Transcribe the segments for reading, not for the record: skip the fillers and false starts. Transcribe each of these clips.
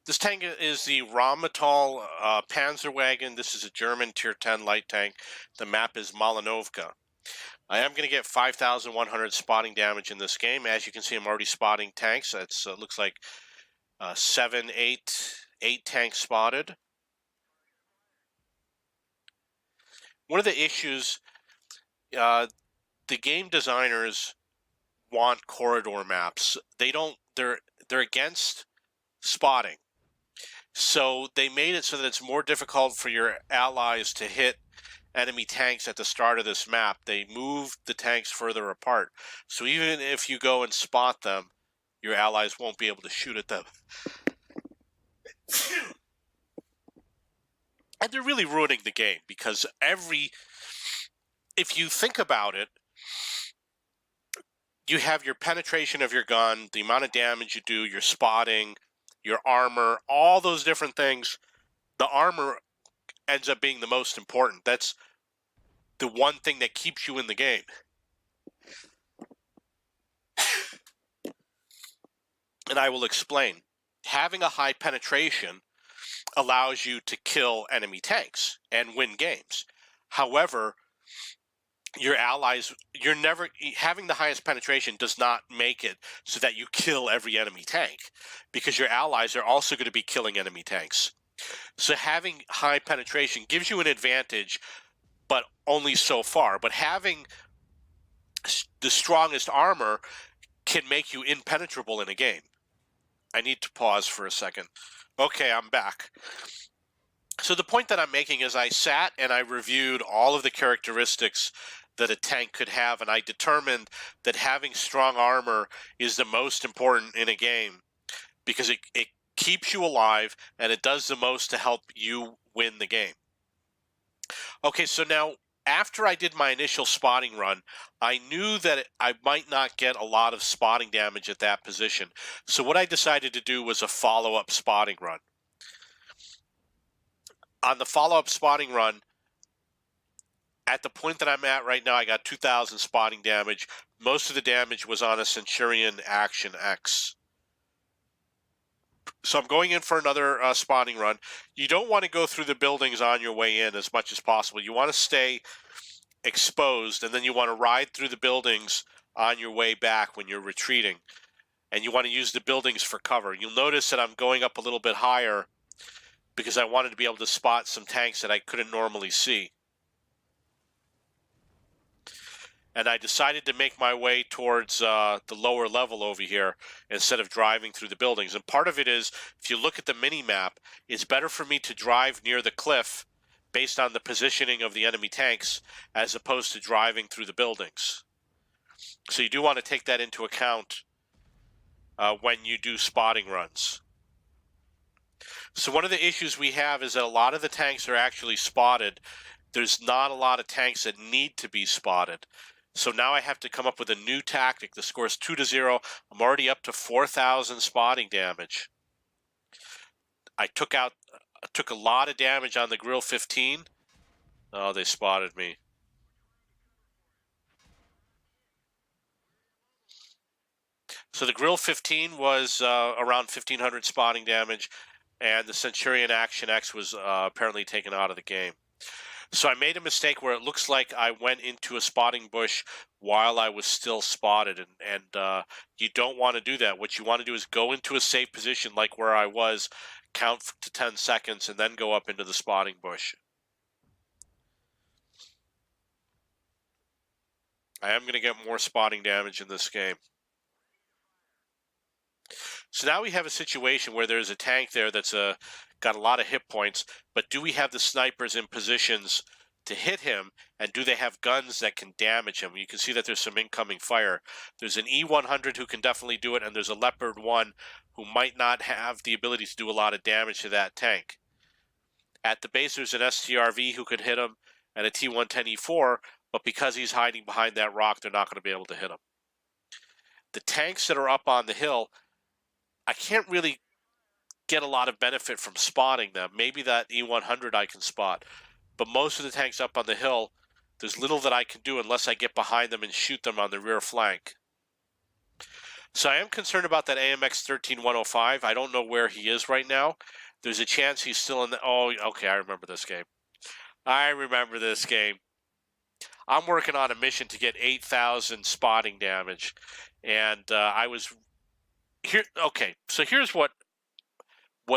This tank is the Rhm Panzerwagen. This is a German Tier 10 light tank. The map is Malinovka. I am going to get 5,100 spotting damage in this game. As you can see, I'm already spotting tanks. That's looks like 8 tanks spotted. One of the issues, the game designers want corridor maps. They're against spotting. So they made it so that it's more difficult for your allies to hit enemy tanks at the start of this map. They moved the tanks further apart. So even if you go and spot them, your allies won't be able to shoot at them. And they're really ruining the game because if you think about it, you have your penetration of your gun, the amount of damage you do, your spotting, your armor, all those different things. The armor ends up being the most important. That's the one thing that keeps you in the game. And I will explain. Having a high penetration allows you to kill enemy tanks and win games. However, your allies, having the highest penetration does not make it so that you kill every enemy tank, because your allies are also going to be killing enemy tanks. So having high penetration gives you an advantage, but only so far. But having the strongest armor can make you impenetrable in a game. I need to pause for a second. Okay, I'm back. So the point that I'm making is I sat and I reviewed all of the characteristics that a tank could have, and I determined that having strong armor is the most important in a game because it keeps you alive and it does the most to help you win the game. Okay, so now after I did my initial spotting run, I knew that I might not get a lot of spotting damage at that position. So what I decided to do was a follow-up spotting run. On the follow-up spotting run, at the point that I'm at right now, I got 2,000 spotting damage. Most of the damage was on a Centurion Action X. So I'm going in for another spotting run. You don't want to go through the buildings on your way in as much as possible. You want to stay exposed, and then you want to ride through the buildings on your way back when you're retreating. And you want to use the buildings for cover. You'll notice that I'm going up a little bit higher because I wanted to be able to spot some tanks that I couldn't normally see. And I decided to make my way towards the lower level over here instead of driving through the buildings. And part of it is, if you look at the mini-map, it's better for me to drive near the cliff based on the positioning of the enemy tanks as opposed to driving through the buildings. So you do want to take that into account when you do spotting runs. So one of the issues we have is that a lot of the tanks are actually spotted. There's not a lot of tanks that need to be spotted. So now I have to come up with a new tactic. The score is 2-0. I'm already up to 4,000 spotting damage. I took a lot of damage on the Grill 15. Oh, they spotted me. So the Grill 15 was around 1,500 spotting damage, and the Centurion Action X was apparently taken out of the game. So I made a mistake where it looks like I went into a spotting bush while I was still spotted, and you don't want to do that. What you want to do is go into a safe position like where I was, count to 10 seconds, and then go up into the spotting bush. I am going to get more spotting damage in this game. So now we have a situation where there's a tank there that's got a lot of hit points, but do we have the snipers in positions to hit him, and do they have guns that can damage him? You can see that there's some incoming fire. There's an E100 who can definitely do it, and there's a Leopard 1 who might not have the ability to do a lot of damage to that tank. At the base, there's an STRV who could hit him, and a T110E4, but because he's hiding behind that rock, they're not going to be able to hit him. The tanks that are up on the hill, I can't really get a lot of benefit from spotting them. Maybe that E100 I can spot, but most of the tanks up on the hill, there's little that I can do unless I get behind them and shoot them on the rear flank. So I am concerned about that AMX 13105. I don't know where he is right now. There's a chance he's still in the... Oh, okay, I remember this game. I remember this game. I'm working on a mission to get 8,000 spotting damage. And I was... here. Okay, so here's what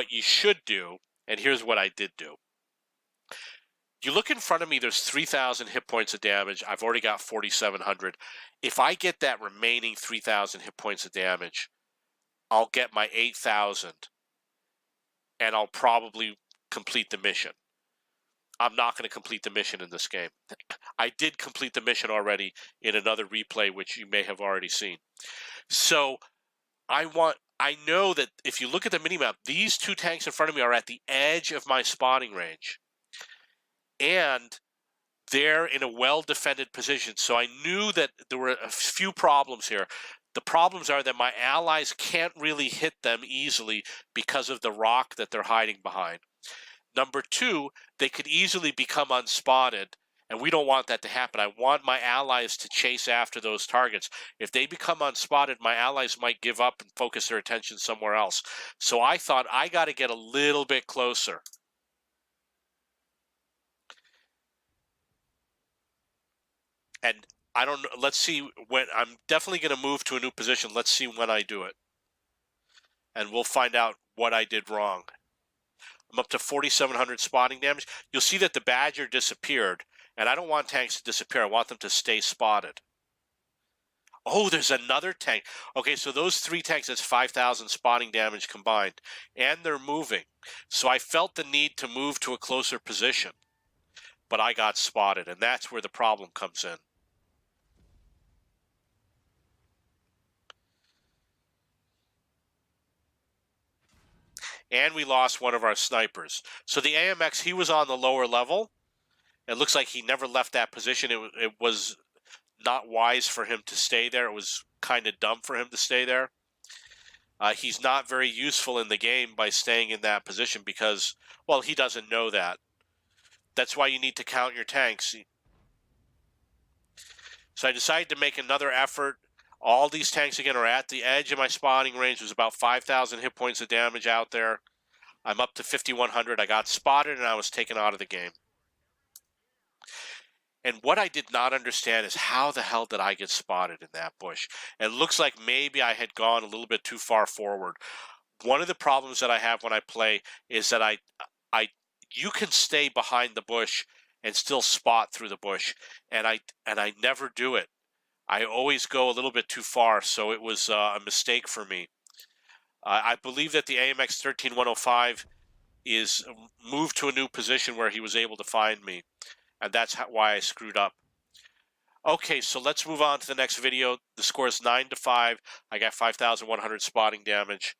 you should do, and here's what I did do. You look in front of me, there's 3,000 hit points of damage. I've already got 4,700. If I get that remaining 3,000 hit points of damage, I'll get my 8,000, and I'll probably complete the mission. I'm not going to complete the mission in this game. I did complete the mission already in another replay, which you may have already seen. So I know that if you look at the minimap, these two tanks in front of me are at the edge of my spotting range. And they're in a well-defended position. So I knew that there were a few problems here. The problems are that my allies can't really hit them easily because of the rock that they're hiding behind. Number two, they could easily become unspotted, and we don't want that to happen. I want my allies to chase after those targets. If they become unspotted, my allies might give up and focus their attention somewhere else. So I thought I got to get a little bit closer. And I don't know, let's see when. I'm definitely going to move to a new position. Let's see when I do it. And we'll find out what I did wrong. I'm up to 4,700 spotting damage. You'll see that the Badger disappeared, and I don't want tanks to disappear. I want them to stay spotted. Oh, there's another tank. Okay, so those three tanks, that's 5,000 spotting damage combined, and they're moving. So I felt the need to move to a closer position, but I got spotted, and that's where the problem comes in. And we lost one of our snipers. So the AMX, he was on the lower level. It looks like he never left that position. It was not wise for him to stay there. It was kind of dumb for him to stay there. He's not very useful in the game by staying in that position because, well, he doesn't know that. That's why you need to count your tanks. So I decided to make another effort. All these tanks, again, are at the edge of my spotting range. There's about 5,000 hit points of damage out there. I'm up to 5,100. I got spotted, and I was taken out of the game. And what I did not understand is how the hell did I get spotted in that bush? It looks like maybe I had gone a little bit too far forward. One of the problems that I have when I play is that you can stay behind the bush and still spot through the bush, and I never do it. I always go a little bit too far, so it was a mistake for me. I believe that the AMX 13105 is moved to a new position where he was able to find me, and that's why I screwed up. Okay, so let's move on to the next video. The score is 9-5. I got 5,100 spotting damage.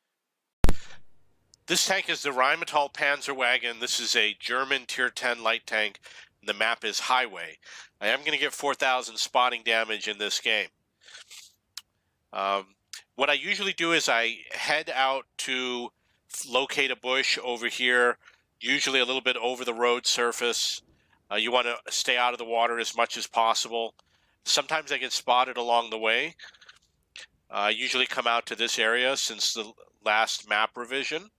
This tank is the Rhm Panzerwagen. This is a German Tier 10 light tank. The map is Highway. I am going to get 4,000 spotting damage in this game. What I usually do is I head out to locate a bush over here, usually a little bit over the road surface. You want to stay out of the water as much as possible. Sometimes I get spotted along the way. I usually come out to this area since the last map revision.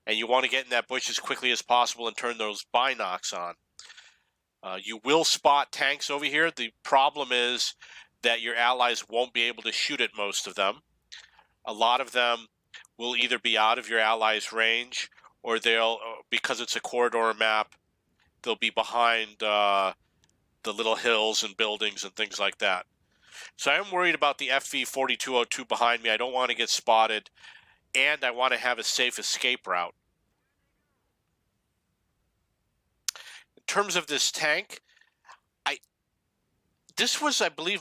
And you want to get in that bush as quickly as possible and turn those binocs on. You will spot tanks over here. The problem is that your allies won't be able to shoot at most of them. A lot of them will either be out of your allies' range, or they'll, because it's a corridor map, they'll be behind the little hills and buildings and things like that. So I am worried about the FV-4202 behind me. I don't want to get spotted, and I want to have a safe escape route. In terms of this tank, this was, I believe,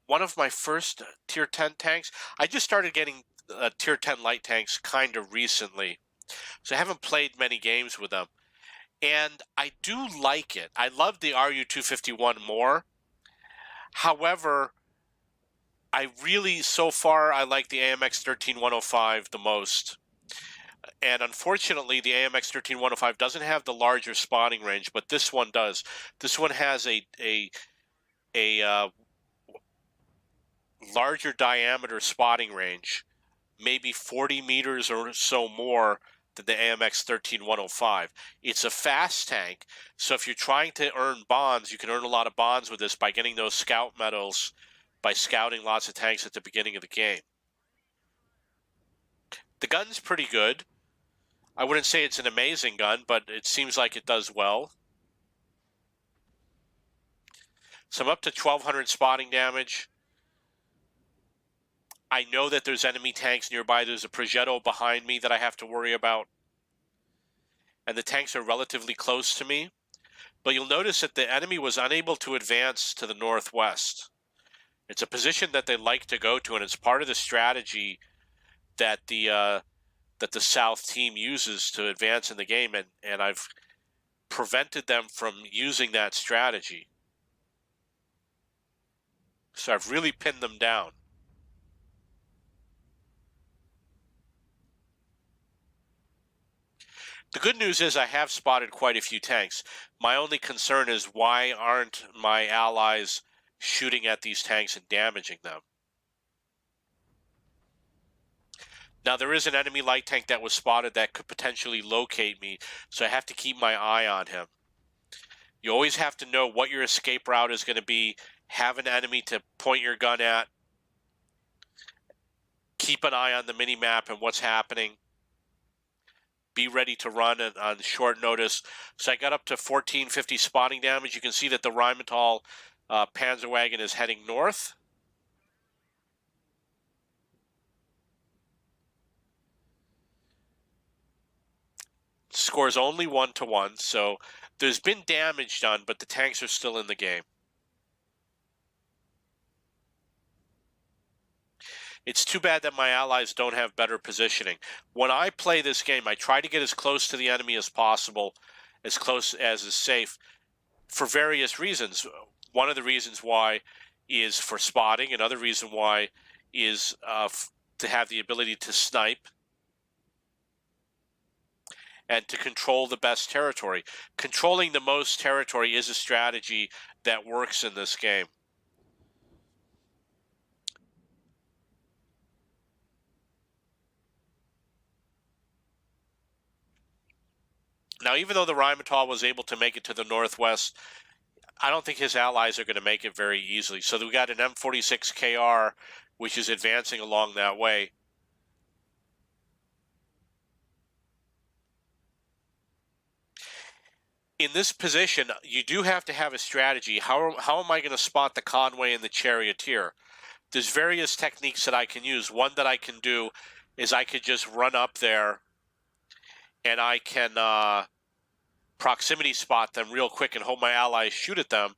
one of my first Tier 10 tanks. I just started getting Tier 10 light tanks kind of recently, so I haven't played many games with them. And I do like it. I love the RU-251 more. However, so far, I like the AMX 13105 the most. And unfortunately, the AMX 13105 doesn't have the larger spotting range, but this one does. This one has a larger diameter spotting range, maybe 40 meters or so more than the AMX 13105. It's a fast tank, so if you're trying to earn bonds, you can earn a lot of bonds with this by getting those scout medals, by scouting lots of tanks at the beginning of the game. The gun's pretty good. I wouldn't say it's an amazing gun, but it seems like it does well. So I'm up to 1,200 spotting damage. I know that there's enemy tanks nearby. There's a Progetto behind me that I have to worry about. And the tanks are relatively close to me. But you'll notice that the enemy was unable to advance to the northwest. It's a position that they like to go to, and it's part of the strategy that the South team uses to advance in the game, and I've prevented them from using that strategy. So I've really pinned them down. The good news is I have spotted quite a few tanks. My only concern is why aren't my allies shooting at these tanks and damaging them? Now, there is an enemy light tank that was spotted that could potentially locate me, so I have to keep my eye on him. You always have to know what your escape route is going to be, have an enemy to point your gun at, keep an eye on the mini-map and what's happening. Be ready to run on short notice. So I got up to 1450 spotting damage. You can see that the Rheinmetall Panzerwagen is heading north. Scores only 1-1, so there's been damage done, but the tanks are still in the game. It's too bad that my allies don't have better positioning. When I play this game, I try to get as close to the enemy as possible, as close as is safe, for various reasons. One of the reasons why is for spotting. Another reason why is to have the ability to snipe and to control the best territory. Controlling the most territory is a strategy that works in this game. Now, even though the Rheinmetall was able to make it to the northwest, I don't think his allies are going to make it very easily. So we got an M46 KR, which is advancing along that way. In this position, you do have to have a strategy. How am I going to spot the Conway and the Charioteer? There's various techniques that I can use. One that I can do is I could just run up there and I can proximity spot them real quick and hope my allies shoot at them,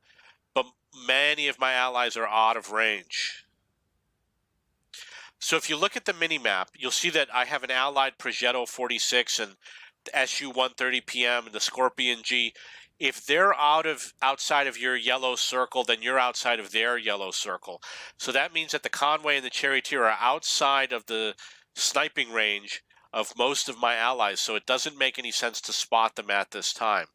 but many of my allies are out of range. So if you look at the mini-map, you'll see that I have an allied Progetto 46 and the SU 130 PM and the Scorpion G. If they're outside of your yellow circle, then you're outside of their yellow circle. So that means that the Conway and the Charioteer are outside of the sniping range of most of my allies, so it doesn't make any sense to spot them at this time.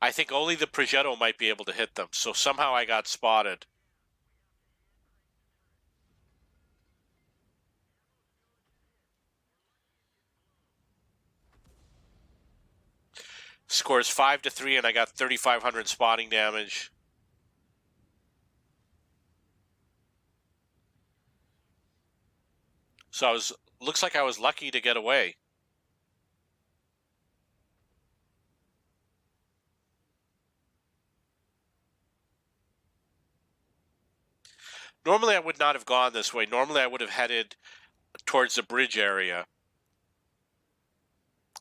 I think only the Progetto might be able to hit them, so somehow I got spotted. Scores 5-3, and I got 3,500 spotting damage. So looks like I was lucky to get away. Normally I would not have gone this way. Normally I would have headed towards the bridge area.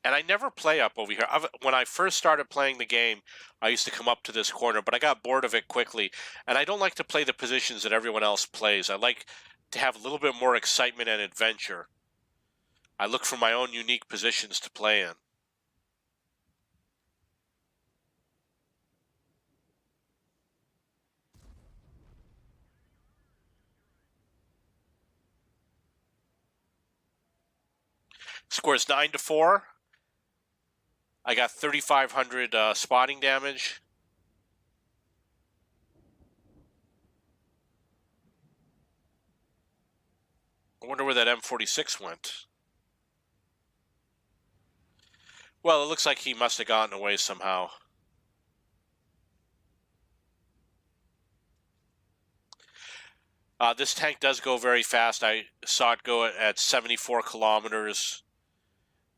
And I never play up over here. When I first started playing the game, I used to come up to this corner, but I got bored of it quickly. And I don't like to play the positions that everyone else plays. I like to have a little bit more excitement and adventure. I look for my own unique positions to play in. Scores 9-4. I got 3,500 spotting damage. I wonder where that M46 went. Well, it looks like he must have gotten away somehow. This tank does go very fast. I saw it go at 74 kilometers.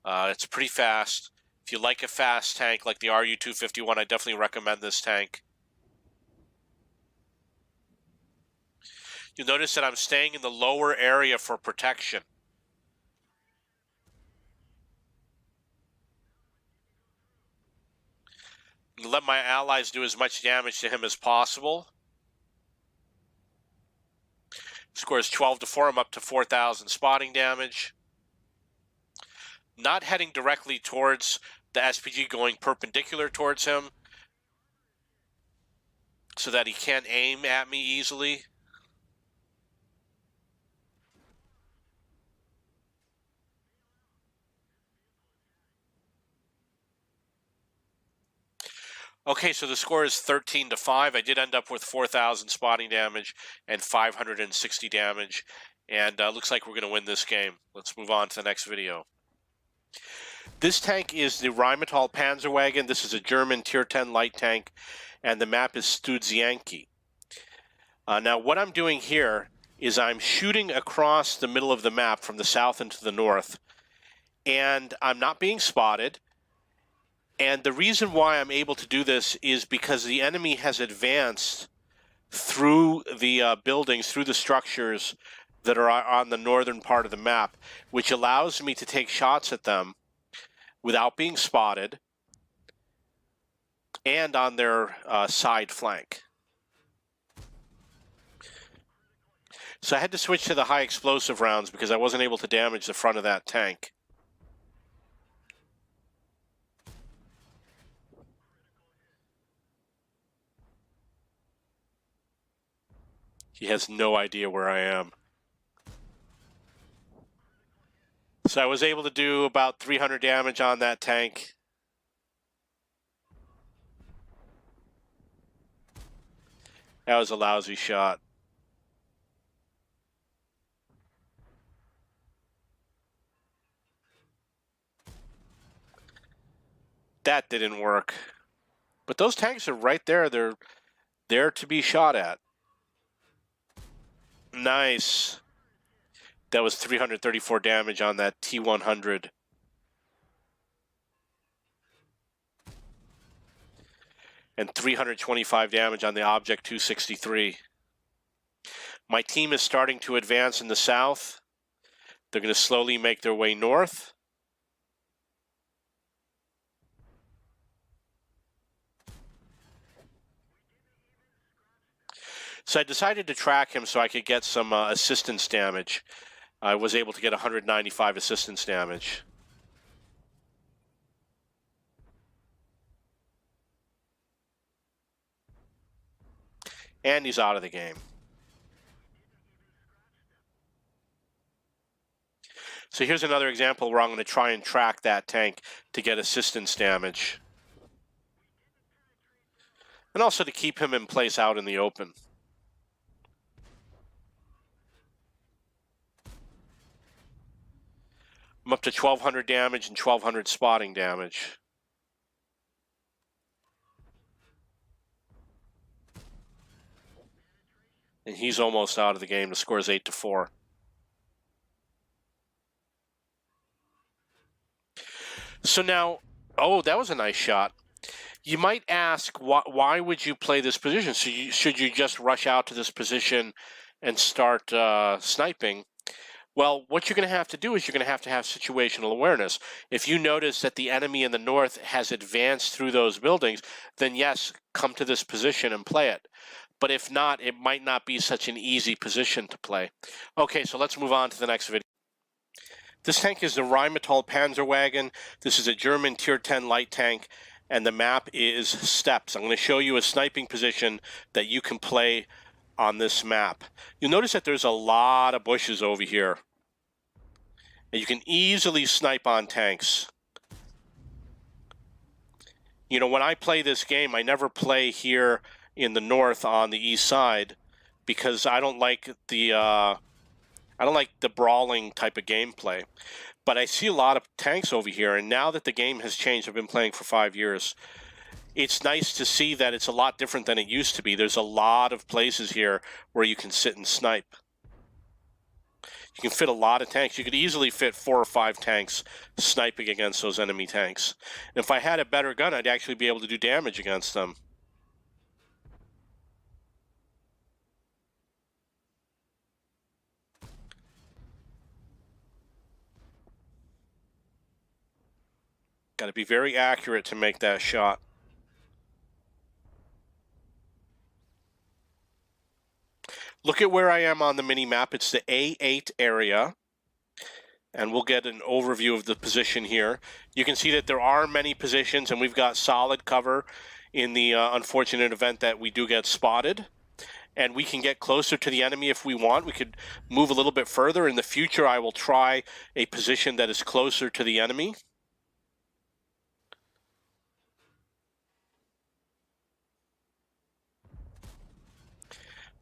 It's pretty fast. If you like a fast tank like the RU-251, I definitely recommend this tank. You'll notice that I'm staying in the lower area for protection. Let my allies do as much damage to him as possible. Score is 12-4. I'm up to 4,000 spotting damage. Not heading directly towards the SPG, going perpendicular towards him so that he can't aim at me easily. Okay, so the score is 13-5. I did end up with 4,000 spotting damage and 560 damage, and looks like we're going to win this game. Let's move on to the next video. This tank is the Rhm Pzw. This is a German Tier 10 light tank, and the map is Studzianki. Now, what I'm doing here is I'm shooting across the middle of the map from the south into the north, and I'm not being spotted. And the reason why I'm able to do this is because the enemy has advanced through the buildings, through the structures that are on the northern part of the map, which allows me to take shots at them without being spotted and on their side flank. So I had to switch to the high explosive rounds because I wasn't able to damage the front of that tank. He has no idea where I am. So I was able to do about 300 damage on that tank. That was a lousy shot. That didn't work. But those tanks are right there. They're there to be shot at. Nice. That was 334 damage on that T-100. And 325 damage on the Object 263. My team is starting to advance in the south. They're going to slowly make their way north. So I decided to track him so I could get some assistance damage. I was able to get 195 assistance damage. And he's out of the game. So here's another example where I'm going to try and track that tank to get assistance damage. And also to keep him in place out in the open. I'm up to 1,200 damage and 1,200 spotting damage. And he's almost out of the game. The score is 8-4. So now, oh, that was a nice shot. You might ask, why would you play this position? So should you just rush out to this position and start sniping? Well, what you're going to have to do is you're going to have situational awareness. If you notice that the enemy in the north has advanced through those buildings, then yes, come to this position and play it. But if not, it might not be such an easy position to play. Okay, so let's move on to the next video. This tank is the Rhm Pzw. This is a German Tier 10 light tank, and the map is steps. I'm going to show you a sniping position that you can play on this map. You'll notice that there's a lot of bushes over here. And you can easily snipe on tanks. You know, when I play this game, I never play here in the north on the east side because I don't like the brawling type of gameplay. But I see a lot of tanks over here, and now that the game has changed, I've been playing for 5 years. It's nice to see that it's a lot different than it used to be. There's a lot of places here where you can sit and snipe. You can fit a lot of tanks. You could easily fit 4 or 5 tanks sniping against those enemy tanks. And if I had a better gun, I'd actually be able to do damage against them. Got to be very accurate to make that shot. Look at where I am on the mini-map. It's the A8 area. And we'll get an overview of the position here. You can see that there are many positions, and we've got solid cover in the unfortunate event that we do get spotted. And we can get closer to the enemy if we want. We could move a little bit further. In the future, I will try a position that is closer to the enemy.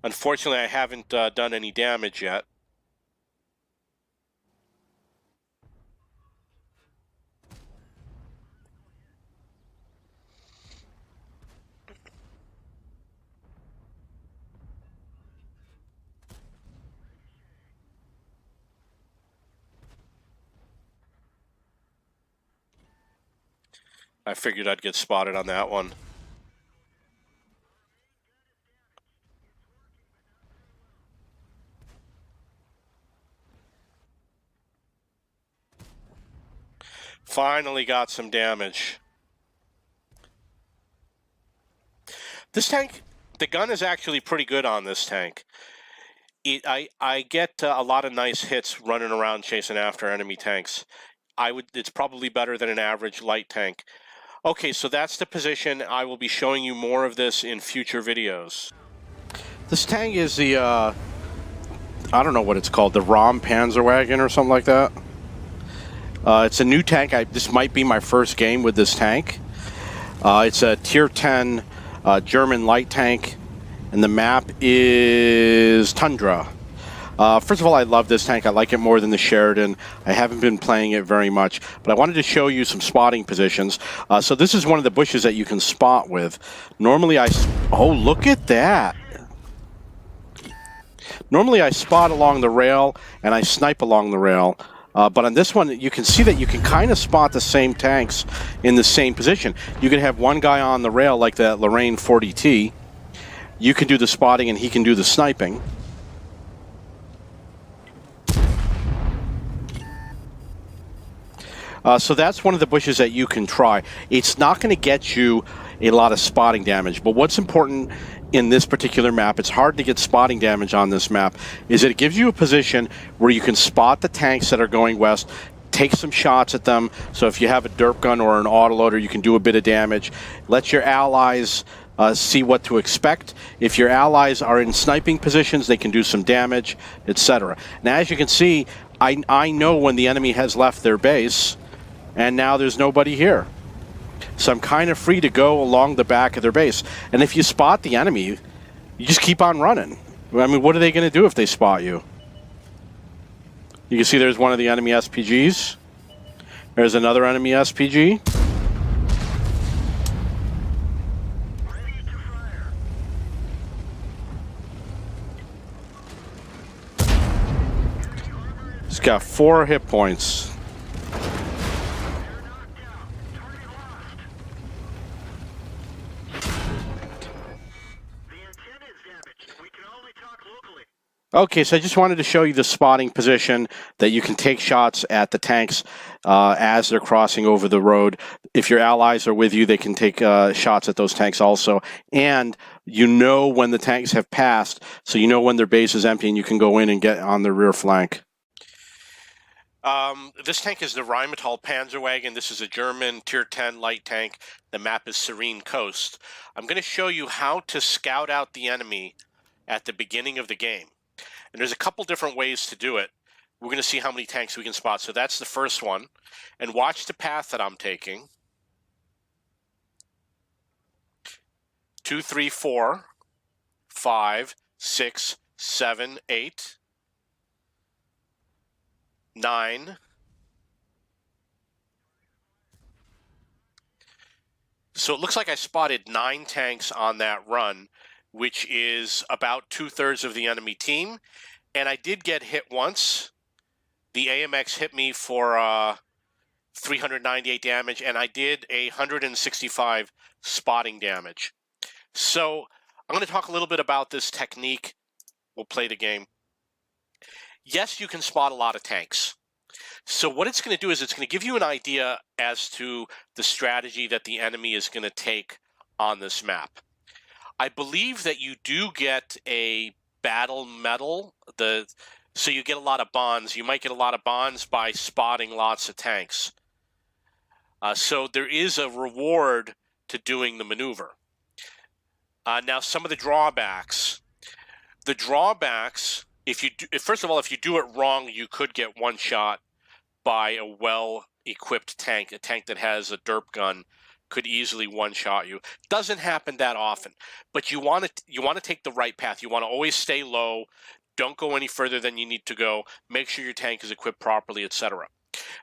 Unfortunately, I haven't done any damage yet. I figured I'd get spotted on that one. Finally got some damage. This tank, the gun is actually pretty good on this tank. I get a lot of nice hits running around chasing after enemy tanks. It's probably better than an average light tank. Okay, so that's the position. I will be showing you more of this in future videos. This tank is the, I don't know what it's called, the Rhm Pzw or something like that. It's a new tank. This might be my first game with this tank. It's a tier 10 German light tank, and the map is Tundra. First of all, I love this tank. I like it more than the Sheridan. I haven't been playing it very much, but I wanted to show you some spotting positions. So this is one of the bushes that you can spot with. Normally oh, look at that. Normally I spot along the rail and I snipe along the rail. But on this one, you can see that you can kind of spot the same tanks in the same position. You can have one guy on the rail like that Rhm 40T. You can do the spotting and he can do the sniping. So that's one of the bushes that you can try. It's not going to get you a lot of spotting damage, but what's important in this particular map, it's hard to get spotting damage on this map, is that it gives you a position where you can spot the tanks that are going west, take some shots at them. So if you have a derp gun or an autoloader, you can do a bit of damage. Let your allies see what to expect. If your allies are in sniping positions, they can do some damage, etc. Now, as you can see, I know when the enemy has left their base, and now there's nobody here. So I'm kind of free to go along the back of their base. And if you spot the enemy, you just keep on running. I mean, what are they going to do if they spot you? You can see there's one of the enemy SPGs. There's another enemy SPG. He's got 4 hit points. Okay, so I just wanted to show you the spotting position that you can take shots at the tanks as they're crossing over the road. If your allies are with you, they can take shots at those tanks also. And you know when the tanks have passed, so you know when their base is empty and you can go in and get on the rear flank. This tank is the Rhm Pzw. This is a German tier 10 light tank. The map is Serene Coast. I'm going to show you how to scout out the enemy at the beginning of the game. And there's a couple different ways to do it. We're going to see how many tanks we can spot. So that's the first one. And watch the path that I'm taking. 2, 3, 4, 5, 6, 7, 8, 9. So it looks like I spotted 9 tanks on that run, which is about 2/3 of the enemy team. And I did get hit once. The AMX hit me for 398 damage, and I did 165 spotting damage. So I'm going to talk a little bit about this technique. We'll play the game. Yes, you can spot a lot of tanks. So what it's going to do is it's going to give you an idea as to the strategy that the enemy is going to take on this map. I believe that you do get a battle medal. So you get a lot of bonds. You might get a lot of bonds by spotting lots of tanks. So there is a reward to doing the maneuver. Now, some of the drawbacks. The drawbacks, first of all, if you do it wrong, you could get one shot by a well-equipped tank. A tank that has a derp gun could easily one-shot you. Doesn't happen that often, but you want to take the right path. You want to always stay low. Don't go any further than you need to go. Make sure your tank is equipped properly, etc.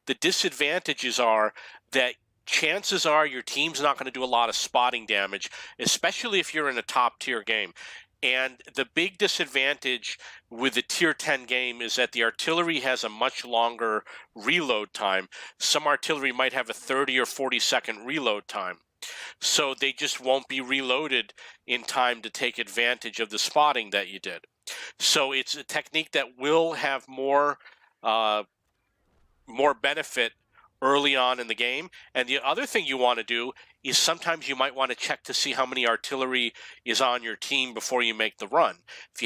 The disadvantages are that chances are your team's not going to do a lot of spotting damage, especially if you're in a top-tier game. And the big disadvantage with the tier 10 game is that the artillery has a much longer reload time. Some artillery might have a 30 or 40-second reload time. So they just won't be reloaded in time to take advantage of the spotting that you did. So it's a technique that will have more benefit early on in the game. And the other thing you want to do is sometimes you might want to check to see how many artillery is on your team before you make the run. If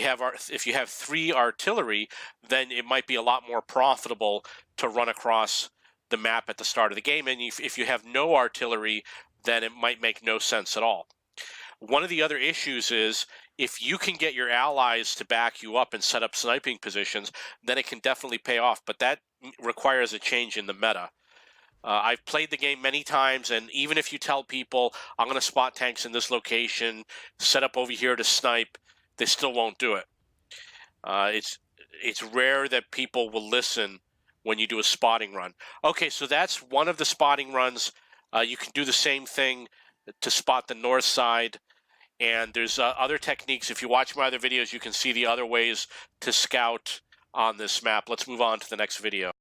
you have 3 artillery, then it might be a lot more profitable to run across the map at the start of the game. And if you have no artillery, then it might make no sense at all. One of the other issues is if you can get your allies to back you up and set up sniping positions, then it can definitely pay off. But that requires a change in the meta. I've played the game many times, and even if you tell people, I'm going to spot tanks in this location, set up over here to snipe, they still won't do it. It's rare that people will listen when you do a spotting run. Okay, so that's one of the spotting runs. You can do the same thing to spot the north side, and there's other techniques. If you watch my other videos, you can see the other ways to scout on this map. Let's move on to the next video.